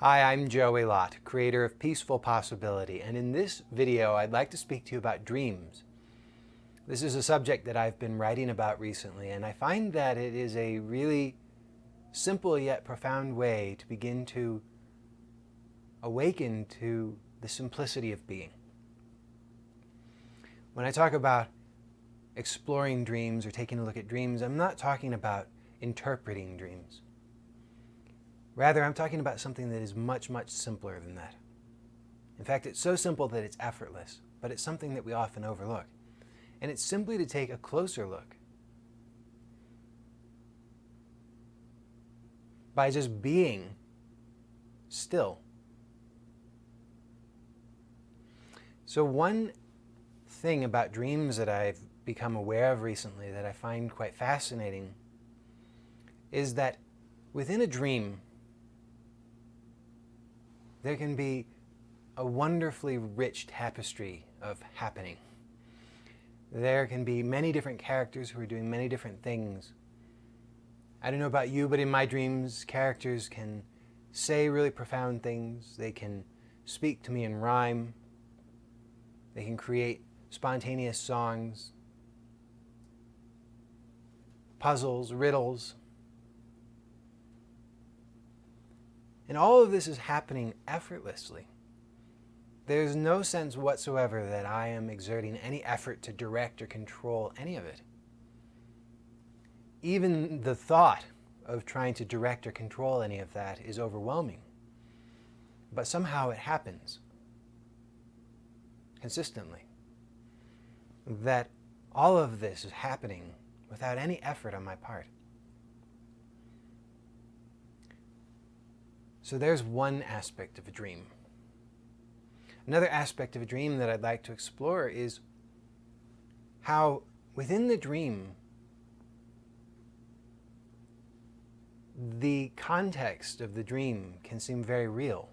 Hi, I'm Joey Lott, creator of Peaceful Possibility, and in this video I'd like to speak to you about dreams. This is a subject that I've been writing about recently, and I find that it is a really simple yet profound way to begin to awaken to the simplicity of being. When I talk about exploring dreams or taking a look at dreams, I'm not talking about interpreting dreams. Rather, I'm talking about something that is much, much simpler than that. In fact, it's so simple that it's effortless, but it's something that we often overlook. And it's simply to take a closer look by just being still. So one thing about dreams that I've become aware of recently that I find quite fascinating is that within a dream, there can be a wonderfully rich tapestry of happening. There can be many different characters who are doing many different things. I don't know about you, but in my dreams, characters can say really profound things. They can speak to me in rhyme. They can create spontaneous songs, puzzles, riddles. And all of this is happening effortlessly. There's no sense whatsoever that I am exerting any effort to direct or control any of it. Even the thought of trying to direct or control any of that is overwhelming. But somehow it happens consistently. That all of this is happening without any effort on my part. So there's one aspect of a dream. Another aspect of a dream that I'd like to explore is how within the dream, the context of the dream can seem very real.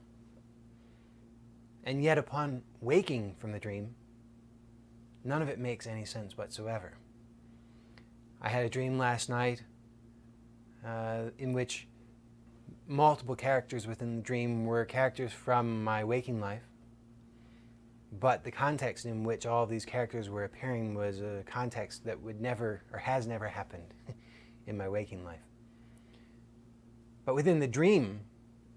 And yet upon waking from the dream, none of it makes any sense whatsoever. I had a dream last night in which multiple characters within the dream were characters from my waking life, but the context in which all of these characters were appearing was a context that would never or has never happened in my waking life. But within the dream,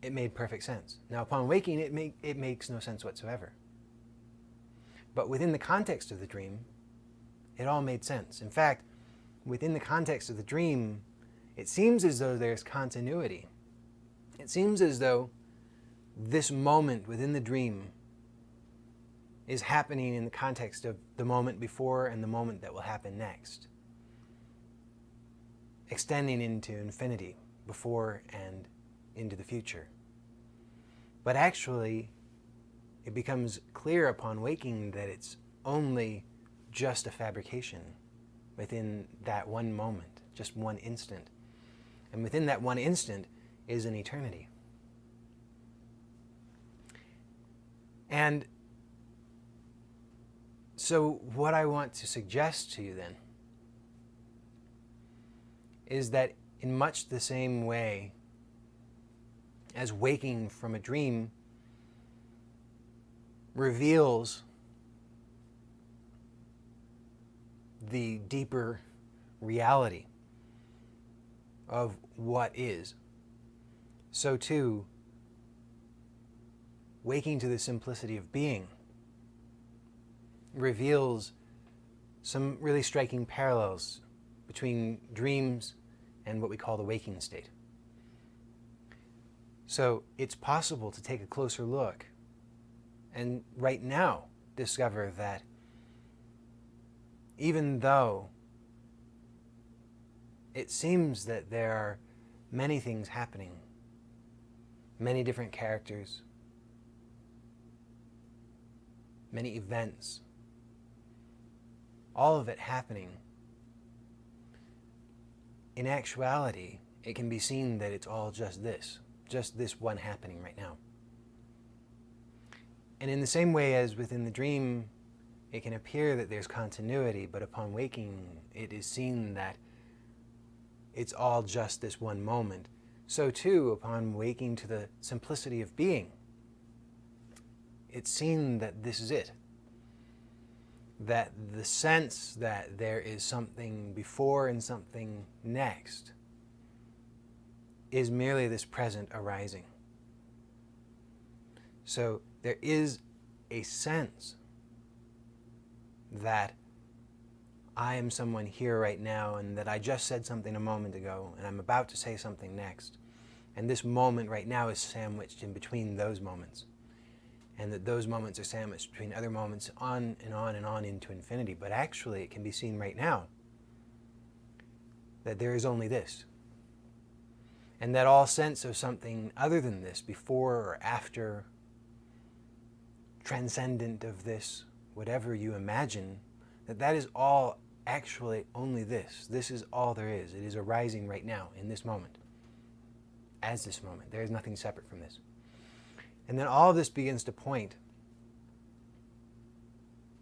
it made perfect sense. Now upon waking, it makes no sense whatsoever. But within the context of the dream, it all made sense. In fact, within the context of the dream, it seems as though there's continuity. It seems as though this moment within the dream is happening in the context of the moment before and the moment that will happen next, extending into infinity, before and into the future. But actually, it becomes clear upon waking that it's only just a fabrication within that one moment, just one instant. And within that one instant is an eternity. And so what I want to suggest to you then is that in much the same way as waking from a dream reveals the deeper reality of what is, so too, waking to the simplicity of being reveals some really striking parallels between dreams and what we call the waking state. So it's possible to take a closer look and right now discover that even though it seems that there are many things happening, many different characters, many events, all of it happening, in actuality, it can be seen that it's all just this one happening right now. And in the same way as within the dream, it can appear that there's continuity, but upon waking, it is seen that it's all just this one moment. So too, upon waking to the simplicity of being, it's seen that this is it. That the sense that there is something before and something next is merely this present arising. So there is a sense that I am someone here right now, and that I just said something a moment ago, and I'm about to say something next. And this moment right now is sandwiched in between those moments. And that those moments are sandwiched between other moments on and on and on into infinity. But actually, it can be seen right now that there is only this. And that all sense of something other than this, before or after, transcendent of this, whatever you imagine, that is all actually only this. This is all there is. It is arising right now, in this moment. As this moment. There is nothing separate from this. And then all of this begins to point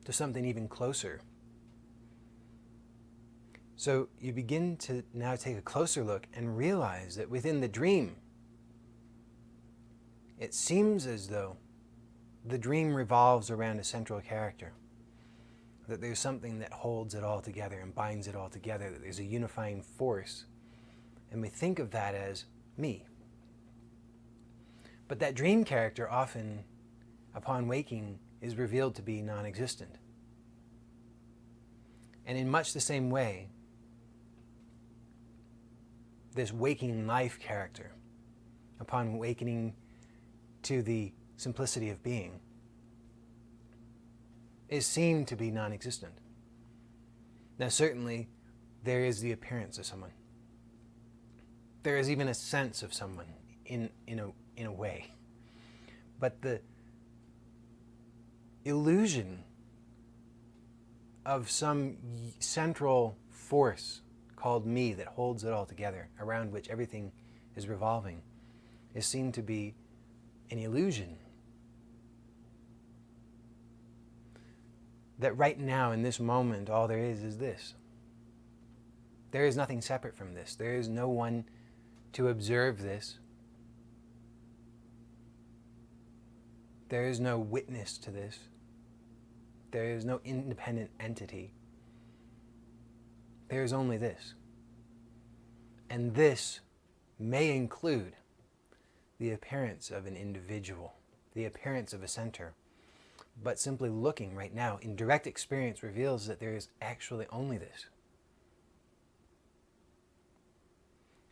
to something even closer. So you begin to now take a closer look and realize that within the dream, it seems as though the dream revolves around a central character. That there's something that holds it all together and binds it all together, that there's a unifying force. And we think of that as me. But that dream character often, upon waking, is revealed to be non-existent. And in much the same way, this waking life character, upon awakening to the simplicity of being, is seen to be non-existent. Now certainly, there is the appearance of someone. There is even a sense of someone in a way. But the illusion of some central force called me that holds it all together, around which everything is revolving, is seen to be an illusion. That right now, in this moment, all there is this. There is nothing separate from this. There is no one to observe this. There is no witness to this. There is no independent entity. There is only this. And this may include the appearance of an individual, the appearance of a center. But simply looking right now in direct experience reveals that there is actually only this.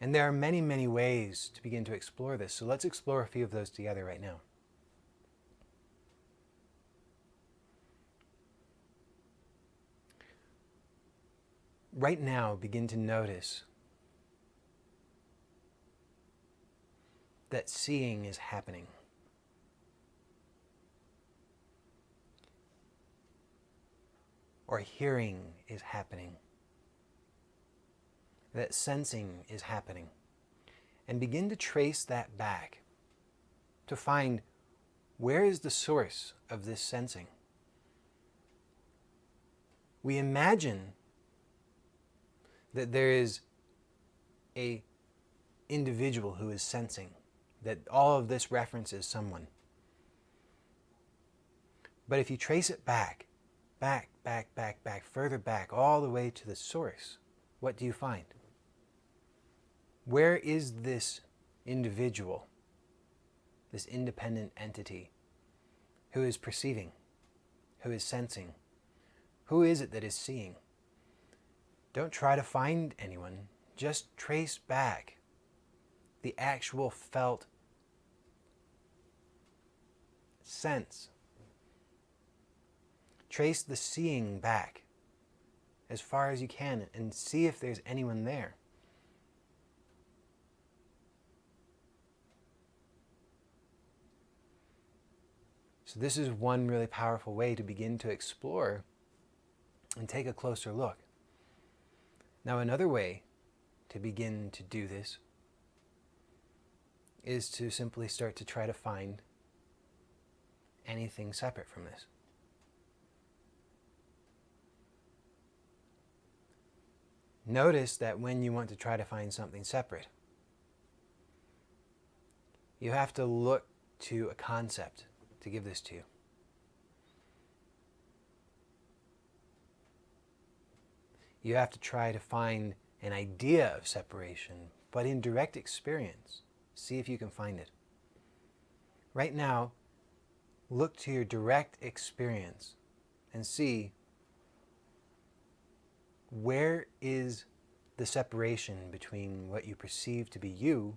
And there are many, many ways to begin to explore this. So let's explore a few of those together right now. Right now, begin to notice that seeing is happening. Or hearing is happening. That sensing is happening. And begin to trace that back to find where is the source of this sensing. We imagine that there is a individual who is sensing, that all of this references someone. But if you trace it back, further back, all the way to the source, what do you find? Where is this individual, this independent entity, who is perceiving, who is sensing? Who is it that is seeing? Don't try to find anyone. Just trace back the actual felt sense. Trace the seeing back as far as you can and see if there's anyone there. So this is one really powerful way to begin to explore and take a closer look. Now another way to begin to do this is to simply start to try to find anything separate from this. Notice that when you want to try to find something separate, You have to look to a concept to give this to you. You have to try to find an idea of separation, but in direct experience, see if you can find it. Right now, look to your direct experience and see where is the separation between what you perceive to be you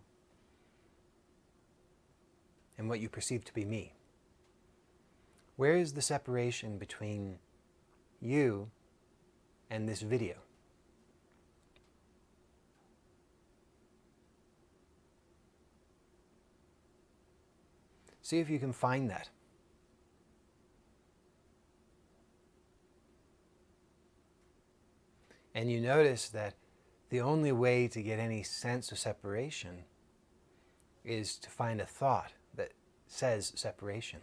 and what you perceive to be me. Where is the separation between you and this video? See if you can find that. And you notice that the only way to get any sense of separation is to find a thought that says separation.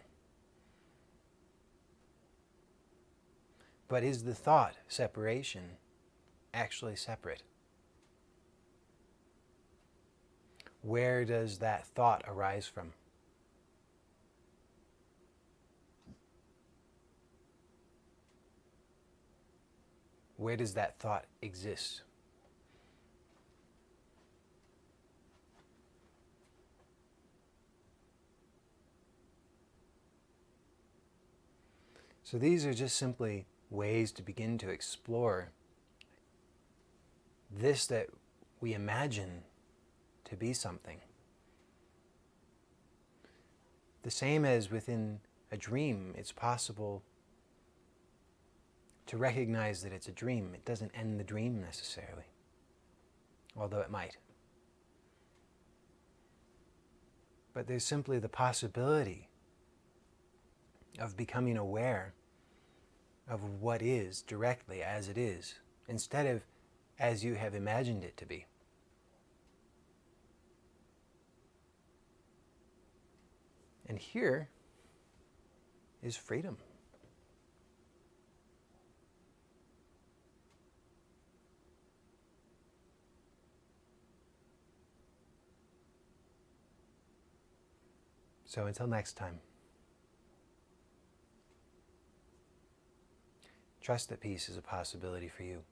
But is the thought separation actually separate? Where does that thought arise from? Where does that thought exist? So these are just simply ways to begin to explore this that we imagine to be something. The same as within a dream, it's possible to recognize that it's a dream. It doesn't end the dream necessarily, although it might. But there's simply the possibility of becoming aware of what is directly as it is, instead of as you have imagined it to be. And here is freedom. So until next time, trust that peace is a possibility for you.